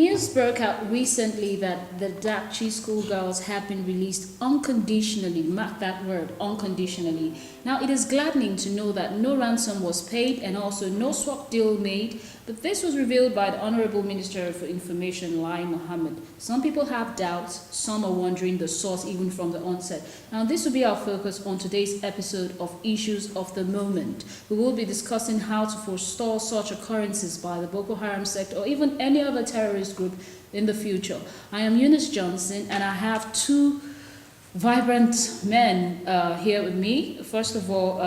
News broke out recently that the DAPCHI schoolgirls have been released unconditionally. Mark that word, unconditionally. Now, it is gladdening to know that no ransom was paid and also no swap deal made, but this was revealed by the Honorable Minister for Information, Lai Mohammed. Some people have doubts, some are wondering the source even from the onset. Now, this will be our focus on today's episode of Issues of the Moment. We will be discussing how to forestall such occurrences by the Boko Haram sect or even any other terrorist group in the future. I am Eunice Johnson, and I have two vibrant men here with me. First of all,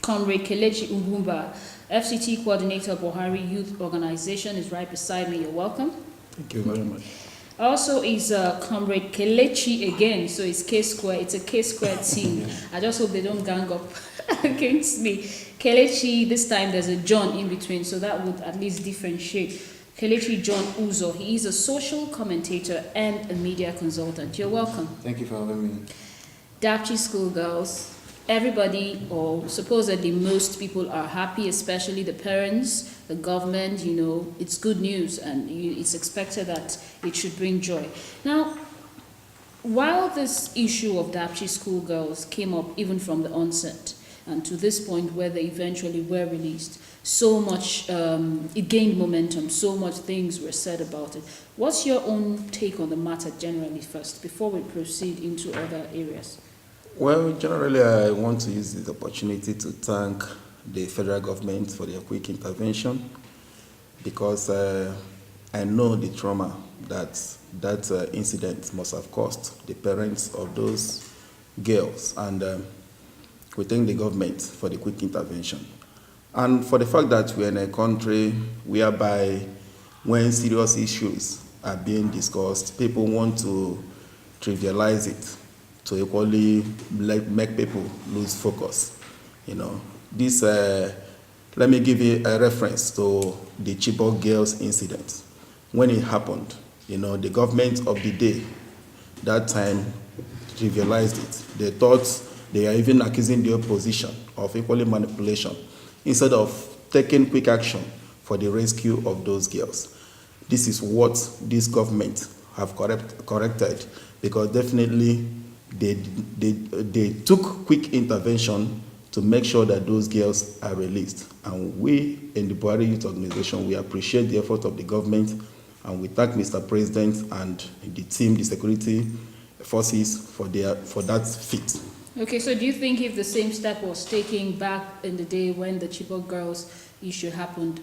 Comrade Kelechi Ugumba, FCT Coordinator, Buhari Youth Organization, is right beside me. You're welcome. Thank you very much. Also is Comrade Kelechi again, so it's K-Square. It's a K-Square team. I just hope they don't gang up against me. Kelechi, this time there's a John in between, so that would at least differentiate. Kelechi John Uzo. He is a social commentator and a media consultant. You're welcome. Thank you for having me. DAPCHI schoolgirls. Everybody, or supposedly most people, are happy, especially the parents, the government. You know, it's good news, and it's expected that it should bring joy. Now, while this issue of DAPCHI schoolgirls came up even from the onset, and to this point where they eventually were released, so much, it gained momentum, so much things were said about it. What's your own take on the matter generally first, before we proceed into other areas? Well, generally, I want to use this opportunity to thank the federal government for their quick intervention, because I know the trauma that incident must have caused the parents of those girls, and we thank the government for the quick intervention. And for the fact that we're in a country whereby when serious issues are being discussed, people want to trivialize it to equally make people lose focus. You know, this, let me give you a reference to the Chibok girls incident. When it happened, you know, the government of the day, that time, trivialized it. They thought they are even accusing the opposition of equally manipulation, instead of taking quick action for the rescue of those girls. This is what this government have corrected, because definitely they took quick intervention to make sure that those girls are released. And we in the Buhari Youth Organization, we appreciate the effort of the government, and we thank Mr. President and the team, the security forces, for that feat. Okay, so do you think if the same step was taken back in the day when the Chibok girls issue happened,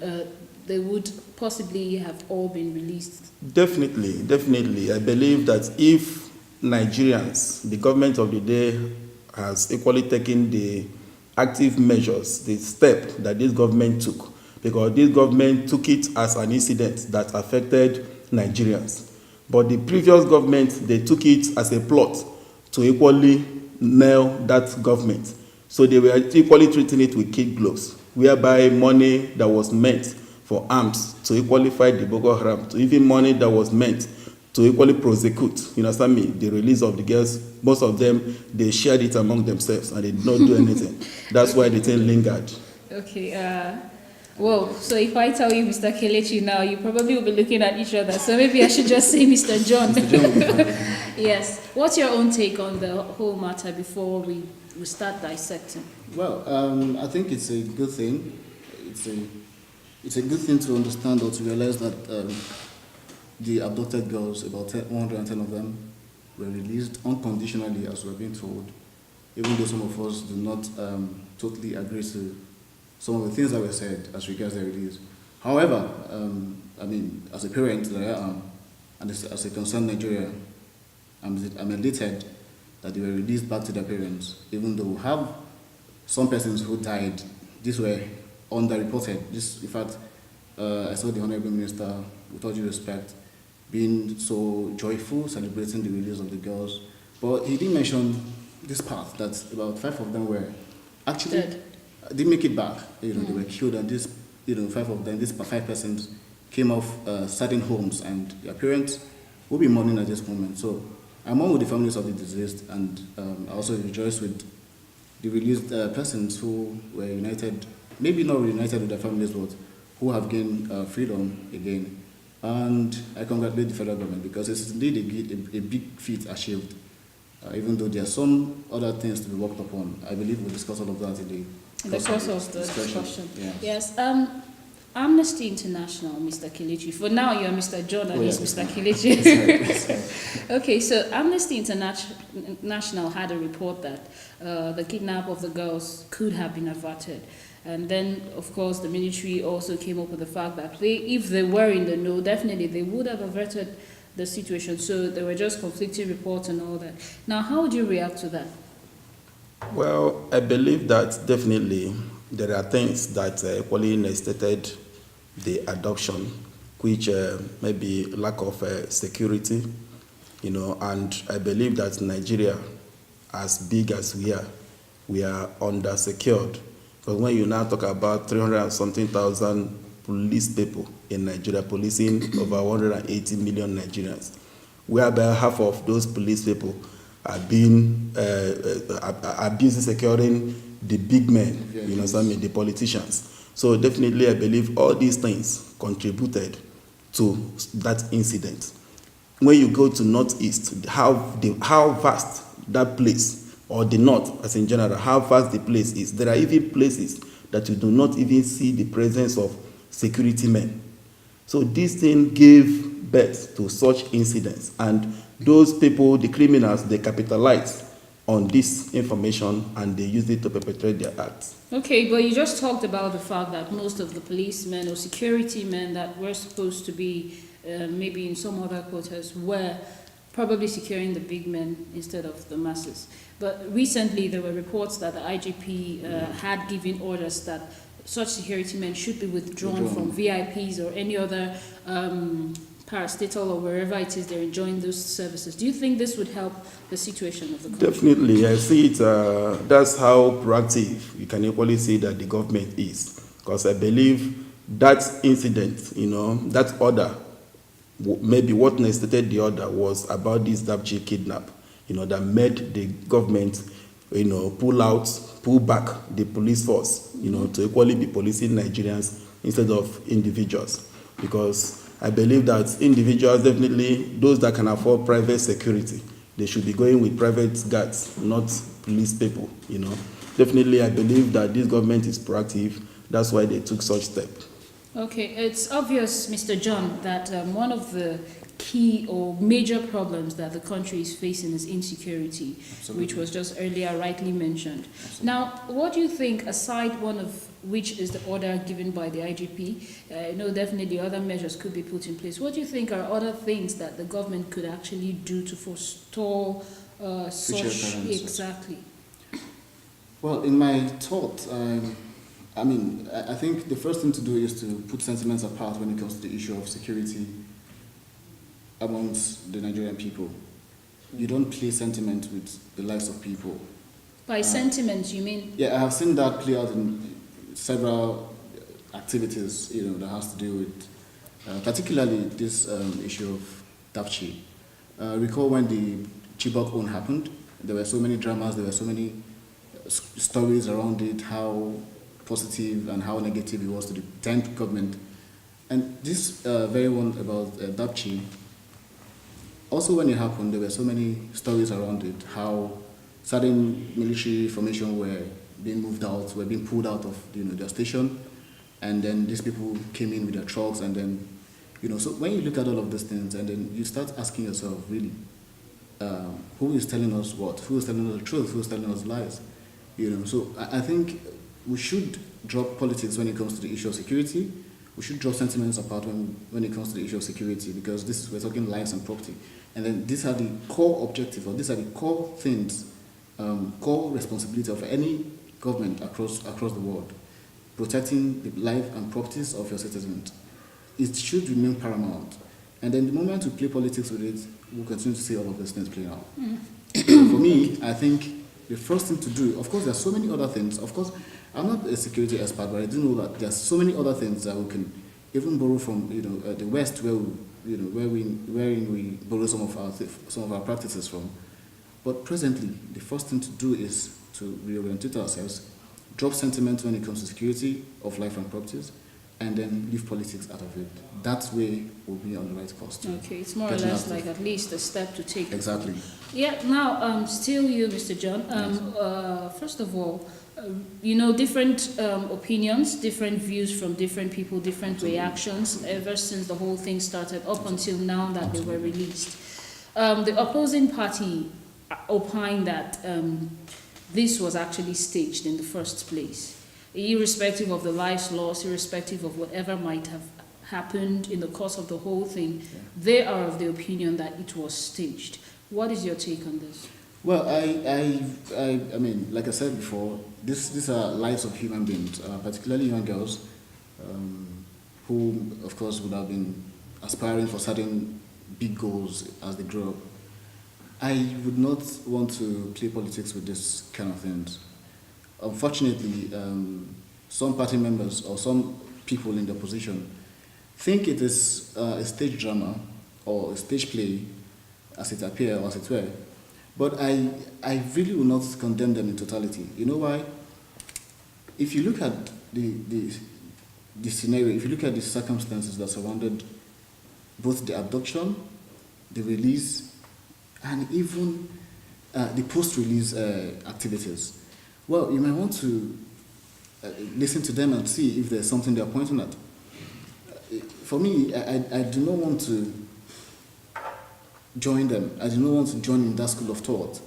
they would possibly have all been released? Definitely. I believe that if Nigerians, the government of the day, has equally taken the active measures, the step that this government took, because this government took it as an incident that affected Nigerians. But the previous government, they took it as a plot to equally nail that government. So they were equally treating it with kid gloves, whereby money that was meant for arms to equally fight the Boko Haram, to even money that was meant to equally prosecute, you understand me, the release of the girls, most of them, they shared it among themselves and they did not do anything. That's why the thing lingered. Okay, well, so if I tell you Mr. Kelechi now, you probably will be looking at each other. So maybe I should just say Mr. John. Mr. John. Yes. What's your own take on the whole matter before we start dissecting? Well, I think it's a good thing. It's a good thing to understand or to realize that the abducted girls, about 110 of them, were released unconditionally, as we're being told, even though some of us do not totally agree to some of the things that were said as regards their release. However, I mean, as a parent that I am, and as a concerned Nigerian, I'm elated that they were released back to their parents, even though we have some persons who died. These were underreported. This, in fact, I saw the Honorable Minister, with all due respect, being so joyful, celebrating the release of the girls. But he didn't mention this part, that about 5 of them were actually dead. Didn't make it back. You know, they were killed, and this, 5 of them, these 5 persons came off certain homes, and their parents will be mourning at this moment. So I'm one with the families of the deceased, and I also rejoice with the released persons who were united, maybe not reunited with their families, but who have gained freedom again. And I congratulate the federal government because it's indeed a big feat achieved. Even though there are some other things to be worked upon, I believe we'll discuss all of that in the course of the discussion. Yeah. Yes. Amnesty International, Mr. Kelechi. For now, you are Mr. John and he's Mr. Kelechi. Sorry. Okay, so Amnesty International had a report that the kidnap of the girls could have been averted. And then, of course, the military also came up with the fact that if they were in the know, definitely they would have averted the situation. So there were just conflicting reports and all that. Now, how would you react to that? Well, I believe that definitely there are things that equally necessitated the adoption, which may be lack of security, and I believe that Nigeria, as big as we are under-secured. Because when you now talk about 300 and something thousand police people in Nigeria, policing over 180 million Nigerians, whereby half of those police people are being abusing, securing the big men, the politicians. So definitely I believe all these things contributed to that incident. When you go to Northeast, how vast that place, or the North as in general, how vast the place is. There are even places that you do not even see the presence of security men. So this thing gave birth to such incidents, and those people, the criminals, they capitalized on this information and they used it to perpetrate their acts. Okay, but you just talked about the fact that most of the policemen or security men that were supposed to be maybe in some other quarters were probably securing the big men instead of the masses. But recently there were reports that the IGP had given orders that such security men should be withdrawn from VIPs or any other parastatal or wherever it is they're enjoying those services. Do you think this would help the situation of the country? Definitely. I see it. That's how proactive you can equally see that the government is. Because I believe that incident, that order, maybe what necessitated the order was about this DAPCHI kidnap, that made the government, pull back the police force, to equally be policing Nigerians instead of individuals. Because I believe that individuals, definitely those that can afford private security, they should be going with private guards, not police people, Definitely, I believe that this government is proactive. That's why they took such step. Okay, it's obvious, Mr. John, that one of the key or major problems that the country is facing is insecurity, which was just earlier rightly mentioned. Now, what do you think, aside one of which is the order given by the IGP, definitely other measures could be put in place. What do you think are other things that the government could actually do to forestall such? Exactly. Well, in my thought, I think the first thing to do is to put sentiments apart when it comes to the issue of security amongst the Nigerian people. You don't play sentiment with the lives of people. By sentiments, you mean? Yeah, I have seen that play out in several activities, that has to do with, particularly this issue of DAPCHI. Recall when the Chibok own happened, there were so many dramas, there were so many stories around it, how positive and how negative it was to the 10th government. And this very one about DAPCHI, also when it happened, there were so many stories around it, how certain military formation were being moved out, were being pulled out of their station, and then these people came in with their trucks, and then, so when you look at all of these things, and then you start asking yourself, really, who is telling us what? Who is telling us the truth? Who is telling us lies? So I think we should drop politics when it comes to the issue of security. We should draw sentiments apart when it comes to the issue of security, because we're talking lives and property. And then these are the core objectives, or these are the core things, core responsibility of any government across the world. Protecting the life and properties of your citizens. It should remain paramount. And then the moment we play politics with it, we'll continue to see all of these things play out. For me, I think the first thing to do, of course, there are so many other things. Of course, I'm not a security expert, but I do know that there are so many other things that we can even borrow from, the West, wherein we borrow some of our practices from. But presently, the first thing to do is to reorientate ourselves, drop sentiment when it comes to security of life and properties, and then leave politics out of it. That way we'll be on the right course too. Okay, it's more or less like at least a step to take. Exactly. Yeah, now, still you, Mr. John. First of all, different opinions, different views from different people, different reactions ever since the whole thing started up until now that they were released. The opposing party opined that this was actually staged in the first place, irrespective of the lives lost, irrespective of whatever might have happened in the course of the whole thing. Yeah. They are of the opinion that it was staged. What is your take on this? Well, I mean, like I said before, these are lives of human beings, particularly young girls, who, of course, would have been aspiring for certain big goals as they grow up. I would not want to play politics with this kind of things. Unfortunately, some party members or some people in the opposition think it is a stage drama or a stage play, as it appears or as it were. But I really will not condemn them in totality. You know why? If you look at the scenario, if you look at the circumstances that surrounded both the abduction, the release, and even the post-release activities, well, you might want to listen to them and see if there's something they're pointing at. For me, I do not want to join them. I do not want to join in that school of thought.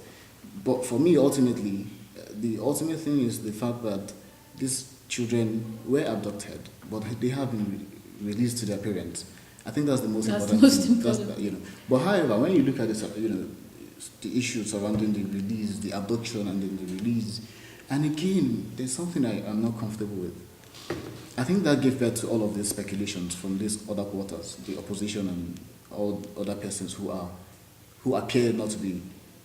But for me, ultimately, the ultimate thing is the fact that these children were abducted, but they have been released to their parents. I think that's the most important thing. That's, But however, when you look at this, the issues surrounding the release, the abduction and then the release, and again, there's something I am not comfortable with. I think that gave birth to all of these speculations from these other quarters, the opposition and all other persons who appear not to be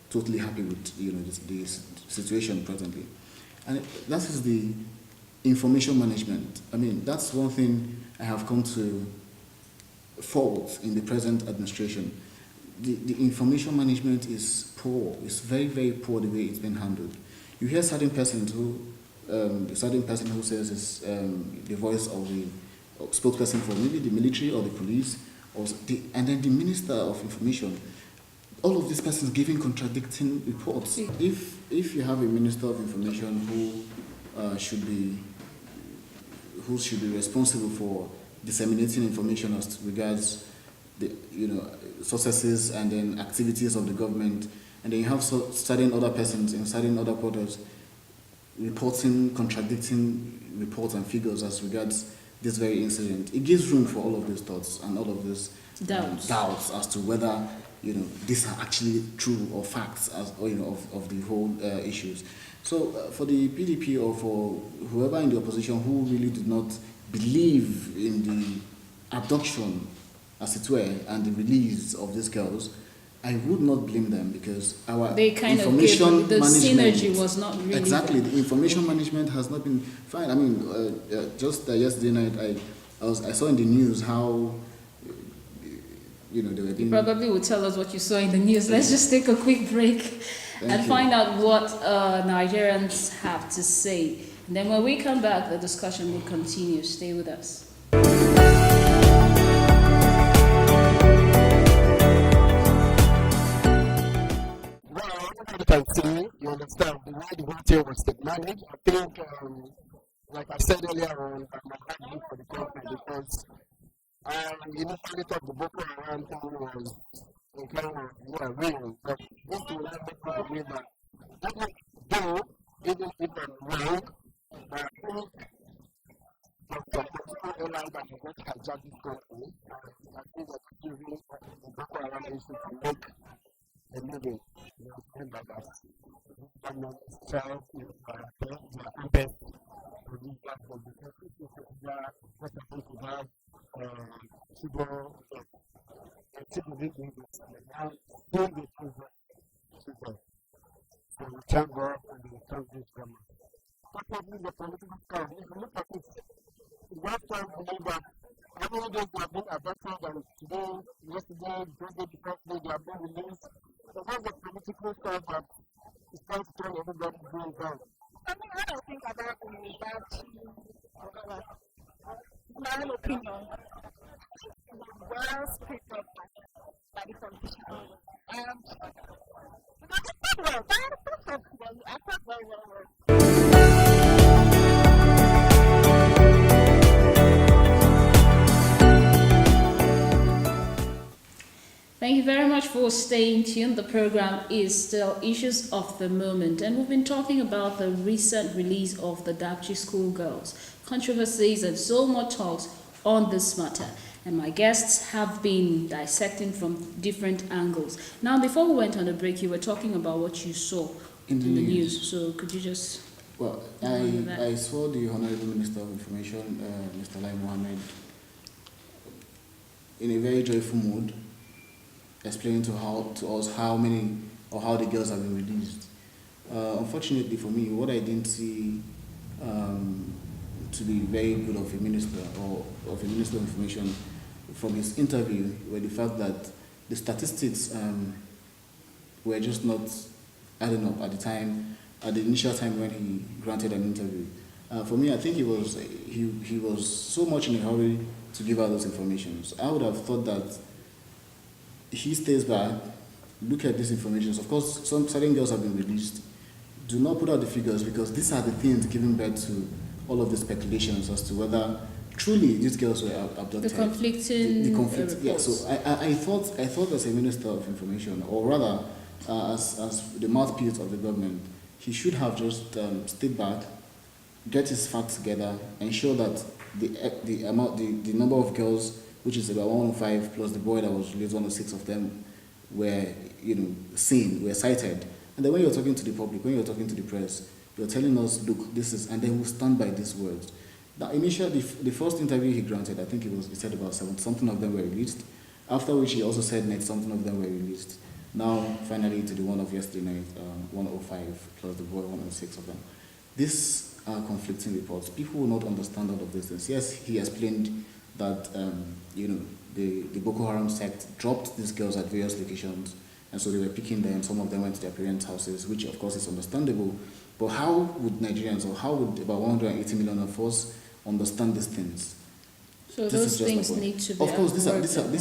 totally happy with the situation presently. And that is the information management. I mean, that's one thing I have come to fault in the present administration. The information management is poor. It's very, very poor the way it's been handled. You hear certain persons who, a certain person who says is the voice of the spokesperson for maybe the military or the police, and then the minister of information. All of these persons giving contradicting reports. If you have a minister of information who should be responsible for disseminating information as regards the successes and then activities of the government, and then you have certain other persons in certain other quarters reporting contradicting reports and figures as regards this very incident, it gives room for all of these thoughts and all of these doubts as to whether these are actually true or facts of the whole issues. So for the PDP or for whoever in the opposition who really did not believe in the abduction, as it were, and the release of these girls, I would not blame them, because our information the management, synergy was not really exactly there. The information management has not been fine. I mean, just yesterday night, I saw in the news how they were being. You probably will tell us what you saw in the news. Let's just take a quick break find out what Nigerians have to say. And then when we come back, the discussion will continue. Stay with us. You can see, you understand the way the whole thing was managed. I think, like I said earlier on, I'm not good for the government, because initially thought the Boko Haram thing was a kind of real, but this will not make me believe that even if I'm wrong, I think that the political airline that is going to hijack this country, I think that using the Boko Haram issue to make a living. Remember that government itself is their campaign to do that, but because people are supposed to have civil citizen now doing the civil. So we thank God and we thank this government. Probably the political cause, if you look at it, one time believe that how many days they have been abducted, and today, yesterday, they have been released. So that's the political cause that is trying to turn everybody going down. I mean, what I think about the DAPCHI, my own opinion, well split up by the politicians. And because I thought well, I thought very well. Thank you very much for staying tuned. The program is still Issues of the Moment, and we've been talking about the recent release of the DAPCHI schoolgirls, controversies, and so much talks on this matter. And my guests have been dissecting from different angles. Now, before we went on a break, you were talking about what you saw In the the news. news. So could you just... Well, I saw the Honorable Minister of Information, Mr. Lai Mohammed, in a very joyful mood, explaining to us how many or how the girls have been released. Unfortunately for me, what I didn't see to be very good of a minister or of a minister of information from his interview were the fact that the statistics were just not adding up at the time, at the initial time when he granted an interview. For me, I think he was so much in a hurry to give out those informations. I would have thought that he stays back, look at these informations. Of course, some certain girls have been released. Do not put out the figures because these are the things giving birth to all of the speculations as to whether truly these girls were abducted. The conflicting the conflict. Yeah. reports. So I thought as a minister of information, or rather as the mouthpiece of the government, he should have just stayed back, get his facts together, ensure that the number of girls, which is about 105 plus the boy that was released, 106 of them were seen, were cited. And then when you're talking to the public, when you're talking to the press, you're telling us, look, this is, and then we'll stand by these words. Now, initially, the first interview he granted, I think he said about 7, something of them were released. After which he also said next, something of them were released. Now, finally, to the one of yesterday night, 105 plus the boy, 106 of them. These are conflicting reports. People will not understand all of these things. Yes, he explained that the Boko Haram sect dropped these girls at various locations, and so they were picking them. Some of them went to their parents' houses, which of course is understandable. But how would Nigerians, or how would about 180 million of us understand these things? So those things need to be... Of course, these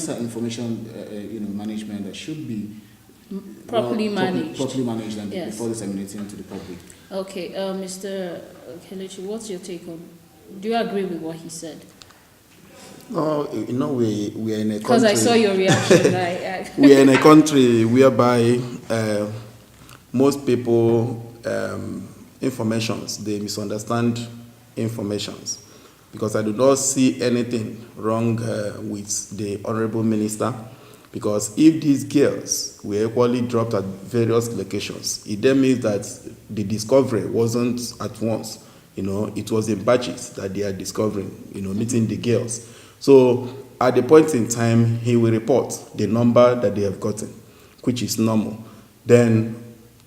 are information management that should be properly managed. Properly managed and Yes. before disseminating to the public. Okay, Mr. Kelechi, what's your take on... Do you agree with what he said? No, we are in a country. Because I saw your reaction. We are in a country whereby most people informations, they misunderstand informations. Because I do not see anything wrong with the Honorable Minister. Because if these girls were equally dropped at various locations, it then means that the discovery wasn't at once. It was in batches that they are discovering, meeting the girls. So at the point in time, he will report the number that they have gotten, which is normal. Then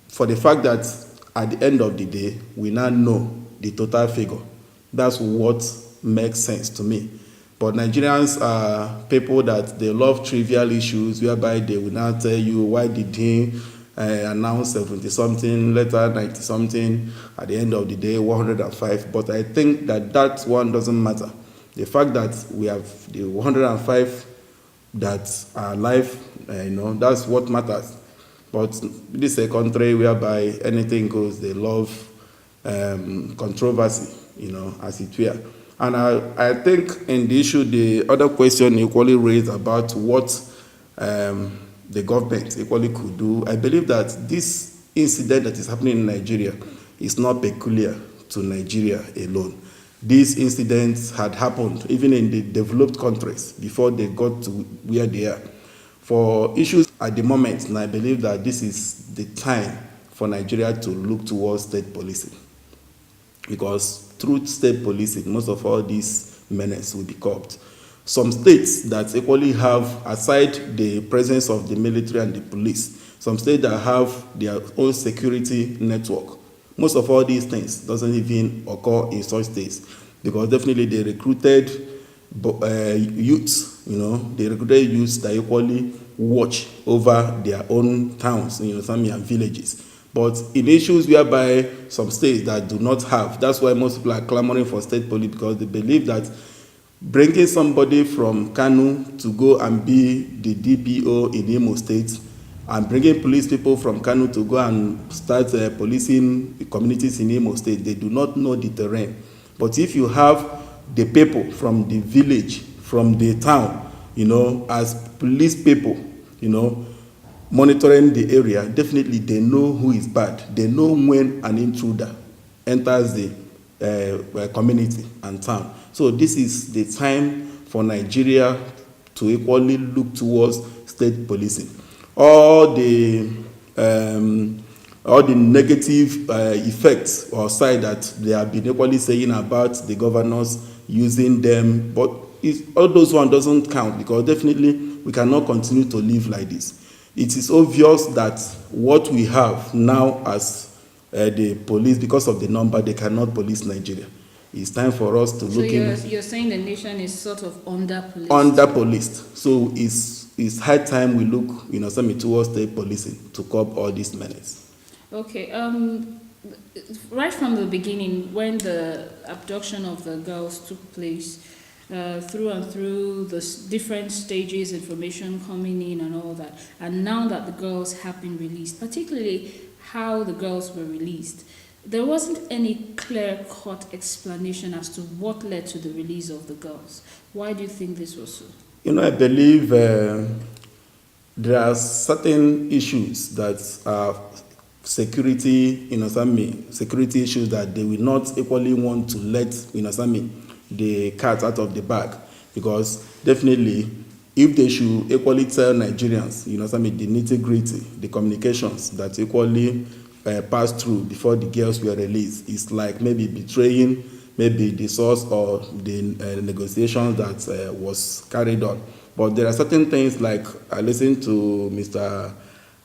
for the fact that at the end of the day, we now know the total figure, that's what makes sense to me. But Nigerians are people that they love trivial issues, whereby they will now tell you, why did he announce 70-something, later 90-something, at the end of the day, 105. But I think that one doesn't matter. The fact that we have the 105 that are alive, that's what matters. But this is a country whereby anything goes. They love controversy, as it were. And I think in the issue, the other question equally raised about what the government equally could do. I believe that this incident that is happening in Nigeria is not peculiar to Nigeria alone. These incidents had happened even in the developed countries before they got to where they are. For issues at the moment, and I believe that this is the time for Nigeria to look towards state policing. Because through state policing, most of all these menaces will be curbed. Some states that equally have, aside the presence of the military and the police, some states that have their own security network. Most of all these things doesn't even occur in such states, because definitely they recruited youths, they recruited youths that equally watch over their own towns, some villages. But in issues whereby some states that do not have, that's why most people are clamoring for state police, because they believe that bringing somebody from Kano to go and be the DPO in Imo State, and bringing police people from Kano to go and start policing communities in Imo State, they do not know the terrain. But if you have the people from the village, from the town, as police people, monitoring the area, definitely they know who is bad. They know when an intruder enters the community and town. So this is the time for Nigeria to equally look towards state policing. All the negative effects or side that they have been equally saying about the governors using them, but all those one doesn't count, because definitely we cannot continue to live like this. It is obvious that what we have now as the police, because of the number, they cannot police Nigeria. It's time for us to look in. So you're saying the nation is sort of under-policed? Under-policed. So it's high time we look, towards state policing to curb all these menace. Okay. Right from the beginning, when the abduction of the girls took place, through and through the different stages, information coming in and all that, and now that the girls have been released, particularly how the girls were released, there wasn't any clear-cut explanation as to what led to the release of the girls. Why do you think this was so? I believe there are certain issues that are security, security issues that they will not equally want to let, the cat out of the bag, because definitely if they should equally tell Nigerians, the nitty-gritty, the communications that equally passed through before the girls were released, it's like maybe betraying maybe the source or the negotiations that was carried on. But there are certain things, like I listened to Mr.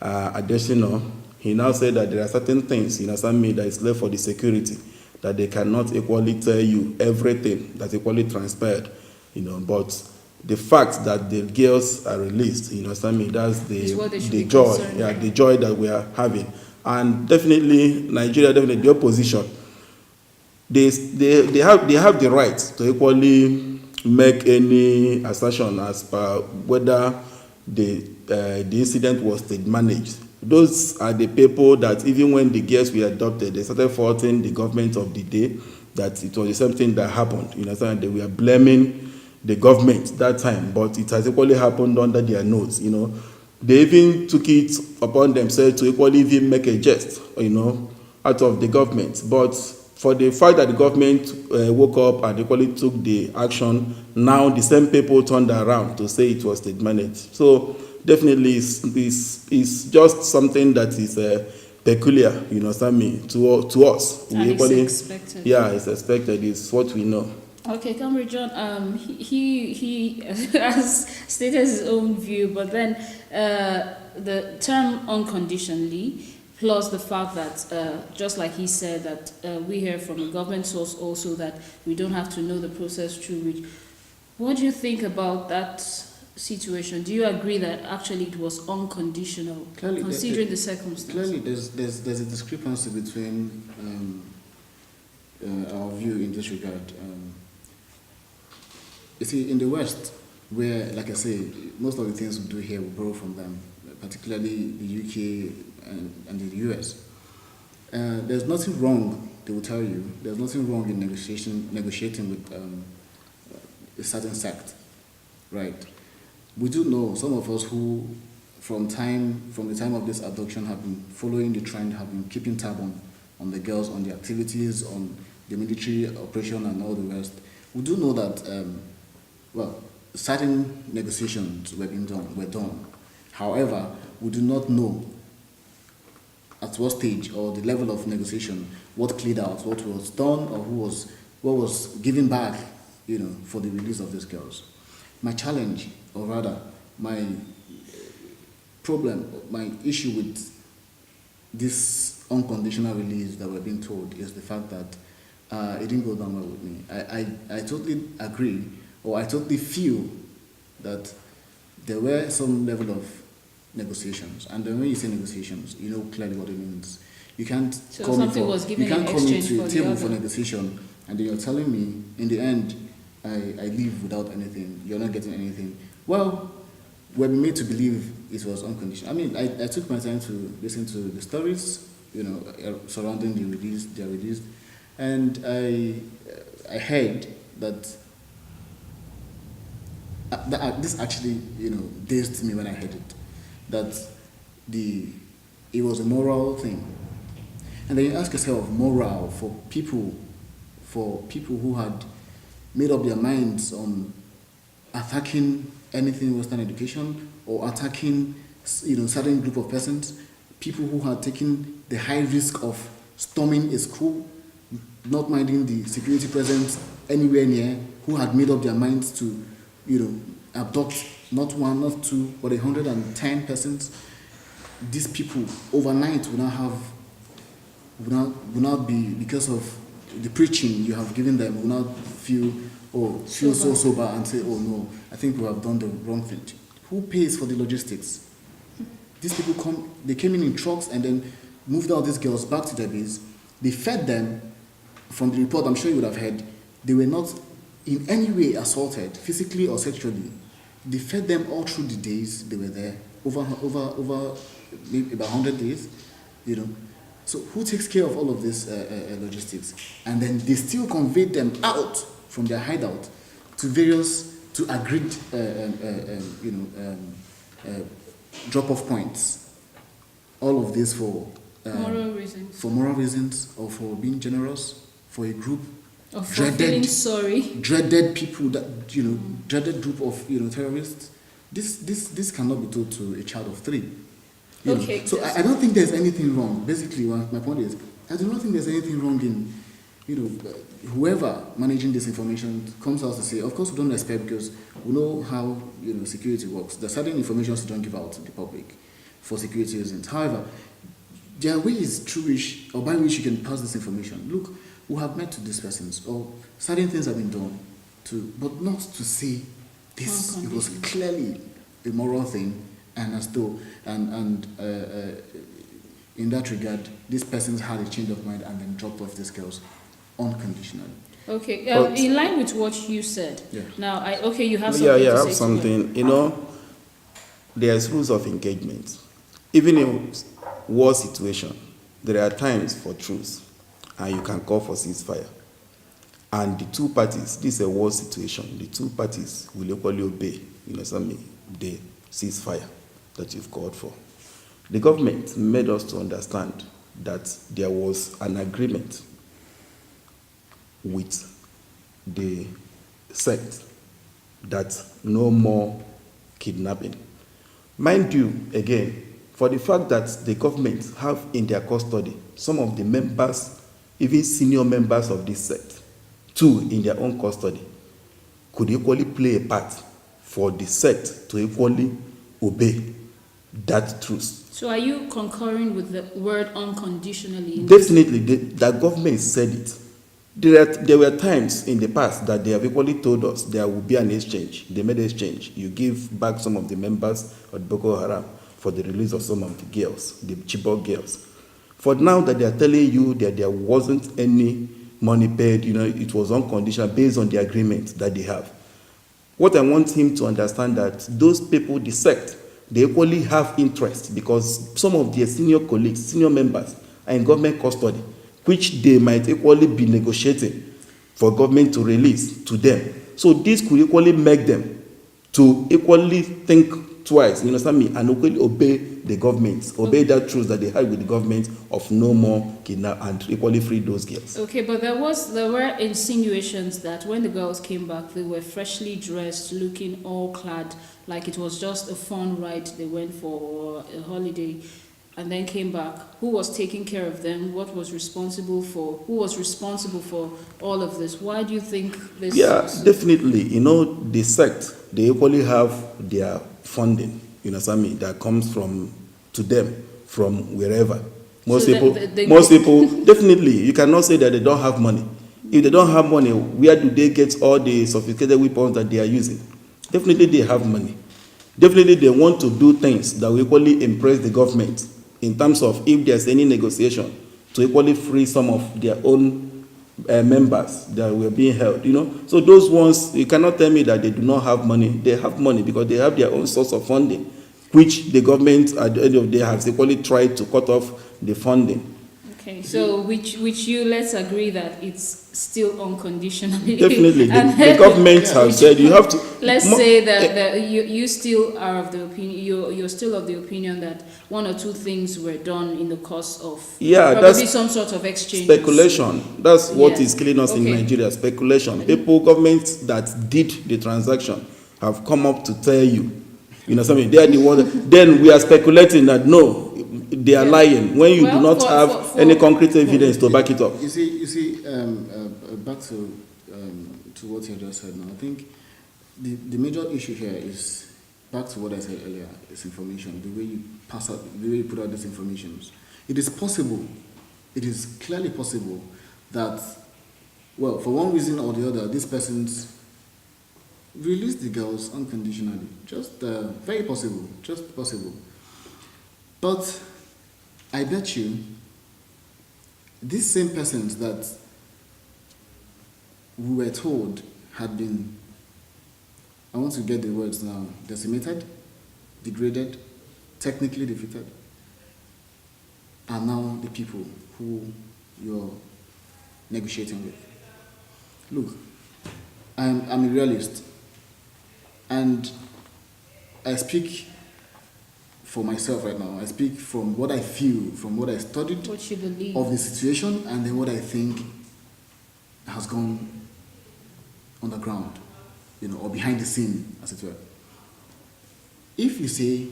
Adesina. He now said that there are certain things that is left for the security, that they cannot equally tell you everything that equally transpired, but the fact that the girls are released, that's the joy, the joy that we are having. And definitely Nigeria, definitely the opposition, they have the right to equally make any assertion as per whether the incident was state managed. Those are the people that even when the girls were adopted, they started faulting the government of the day that it was the same thing that happened. They were blaming the government that time, but it has equally happened under their nose. They even took it upon themselves to equally even make a jest, out of the government. But for the fact that the government woke up and equally took the action, now the same people turned around to say it was state managed. So definitely it's just something that is peculiar, to us. And it's expected. Yeah, it's expected. It's what we know. Okay, Comrade John, he has stated his own view, but then the term unconditionally, plus the fact that, just like he said, that we hear from a government source also that we don't have to know the process through which. What do you think about that situation? Do you agree that actually it was unconditional, clearly, considering the circumstances? Clearly, there's a discrepancy between our view in this regard. You see, in the West, where, like I say, most of the things we do here we borrow from them, particularly the UK and the US. There's nothing wrong, they will tell you, there's nothing wrong in negotiating with a certain sect, right? We do know, some of us who, from the time of this abduction, have been following the trend, have been keeping tab on the girls, on the activities, on the military operation and all the rest. We do know that, certain negotiations were done. However, we do not know at what stage or the level of negotiation, what cleared out, what was done, or what was given back, for the release of these girls. My challenge, or rather, my problem, my issue with this unconditional release that we're being told is the fact that it didn't go down well with me. I totally agree, or I totally feel that there were some level of negotiations, and then when you say negotiations, you know clearly what it means. You can't come to a table for negotiation, and then you're telling me, in the end, I live without anything, you're not getting anything. Well, we're made to believe it was unconditional. I mean, I took my time to listen to the stories, surrounding their release, and I heard that, this actually, dazed me when I heard it, that it was a moral thing. And then you ask yourself, moral for people who had made up their minds on attacking anything Western education, or attacking, certain group of persons, people who had taken the high risk of storming a school, not minding the security presence anywhere near, who had made up their minds to, abduct not one, not two, but 110 persons. These people overnight will not be, because of the preaching you have given them, will not feel so sober and say, oh no, I think we have done the wrong thing. Who pays for the logistics? These people they came in trucks and then moved all these girls back to their base. They fed them. From the report, I'm sure you would have heard, they were not in any way assaulted, physically or sexually. They fed them all through the days they were there, over maybe about 100 days, So who takes care of all of this logistics? And then they still conveyed them out from their hideout to agreed, drop-off points. All of this for moral reasons. For moral reasons, or for being generous, for a group Or for feeling sorry. dreaded people, that dreaded group of terrorists. This cannot be told to a child of 3. Okay. So I don't think there's anything wrong. Basically, my point is, I do not think there's anything wrong in whoever managing this information comes out to say, of course we don't expect, because we know how security works. There's certain information you don't give out to the public for security reasons. However, there are ways through which, or by which, you can pass this information. Look, we have met to these persons, or certain things have been done, but not to say this. It was clearly a moral thing, and as though, and in that regard, these persons had a change of mind and then dropped off these girls unconditionally. Okay, in line with what you said. Yeah. Now, you have something to say. I have something. There's rules of engagement. Even in war situation, there are times for truce, and you can call for ceasefire. And the two parties, this is a war situation, the two parties will equally obey, the ceasefire that you've called for. The government made us to understand that there was an agreement with the sect that no more kidnapping. Mind you, again, for the fact that the government have in their custody some of the members, even senior members of this sect, too, in their own custody, could equally play a part for the sect to equally obey that truth. So are you concurring with the word unconditionally? Definitely, the government said it. There were times in the past that they have equally told us there will be an exchange. They made an exchange. You give back some of the members of Boko Haram for the release of some of the girls, the Chibok girls. For now that they are telling you that there wasn't any money paid, it was unconditional based on the agreement that they have. What I want him to understand that those people, the sect, they equally have interest, because some of their senior colleagues, senior members are in government custody, which they might equally be negotiating for government to release to them. So this could equally make them to equally think twice, and equally obey the government, obey that truth that they had with the government of no more kidnap, and equally free those girls. Okay, but there were insinuations that when the girls came back, they were freshly dressed, looking all clad, like it was just a fun ride they went for, a holiday, and then came back. Who was taking care of them? Who was responsible for all of this? Why do you think this? Yeah, definitely. The sect, they equally have their funding, that comes to them from wherever. Most people, definitely, you cannot say that they don't have money. If they don't have money, where do they get all the sophisticated weapons that they are using? Definitely they have money. Definitely they want to do things that will equally impress the government in terms of if there's any negotiation to equally free some of their own members that were being held, you know. So those ones, you cannot tell me that they do not have money. They have money because they have their own source of funding, which the government at the end of the day has equally tried to cut off the funding. Okay, so which you, let's agree that it's still unconditionally. Definitely, the government have said you have to. Let's say that you still are of the opinion, you're still of the opinion that one or two things were done in the course of probably that's some sort of exchange. Speculation. That's what Yeah. is killing us in Okay. Nigeria. Speculation. People, governments that did the transaction have come up to tell you. You know something. They are the one. Then we are speculating that no, they are lying when you do not have any concrete evidence to back it up. You see, back to what you just said now. I think the major issue here is back to what I said earlier. Is information, the way you pass out, the way you put out these informations. It is possible. It is clearly possible that, well, for one reason or the other, these persons release the girls unconditionally. Just very possible. Just possible. But I bet you these same persons that we were told had been, I want to get the words now, decimated, degraded, technically defeated, are now the people who you're negotiating with. Look, I'm a realist, and I speak for myself right now. I speak from what I feel, from what I studied What you believe of the situation, and then what I think has gone on the ground, you know, or behind the scene, as it were. If you say,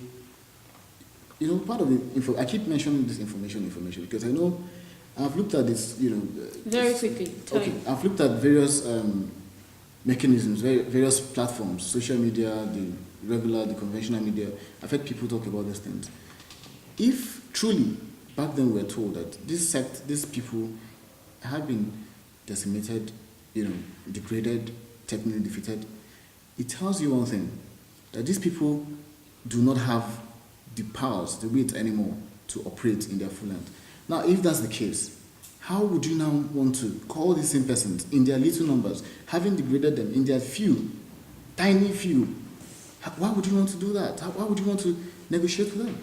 you know, part of the info, I keep mentioning this information, because I know I've looked at this, you know. very quickly. Okay, I've looked at various mechanisms, various platforms, social media, the regular, the conventional media. I've heard people talk about these things. If truly, back then we were told that these people have been decimated, you know, degraded, technically defeated, it tells you one thing, that these people do not have the powers, the weight anymore to operate in their full length. Now, if that's the case, how would you now want to call these same persons in their little numbers, having degraded them in their few, tiny few? Why would you want to do that? Why would you want to negotiate with them?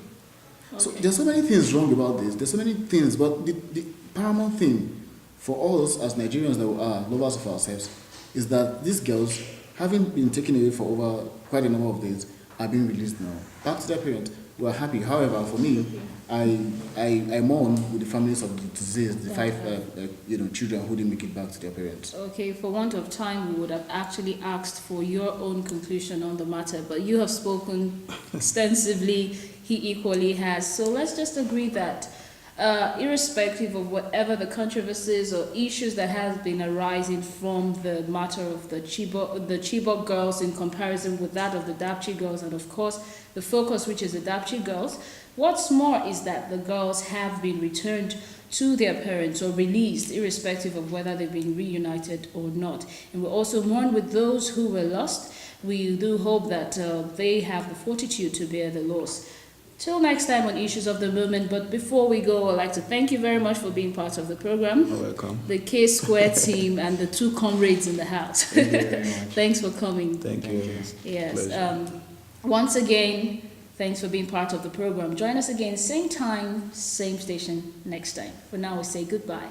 Okay. So there's so many things wrong about this. There's so many things, but the paramount thing for us as Nigerians that are lovers of ourselves is that these girls, having been taken away for over quite a number of days, are being released now back to their parents. We are happy. However, for me, I mourn with the families of the deceased, the 5 children who didn't make it back to their parents. Okay, for want of time, we would have actually asked for your own conclusion on the matter, but you have spoken extensively. He equally has. So let's just agree that irrespective of whatever the controversies or issues that has been arising from the matter of the Chibok girls in comparison with that of the DAPCHI girls, and of course the focus which is the DAPCHI girls, what's more is that the girls have been returned to their parents or released, irrespective of whether they've been reunited or not. And we also mourn with those who were lost. We do hope that they have the fortitude to bear the loss. Till next time on Issues of the Moment, but before we go, I'd like to thank you very much for being part of the program. You're welcome. The K-Square team and the two comrades in the house. Thank you very much. Thanks for coming. Thank you. Yes. Once again, thanks for being part of the program. Join us again, same time, same station next time. For now, we say goodbye.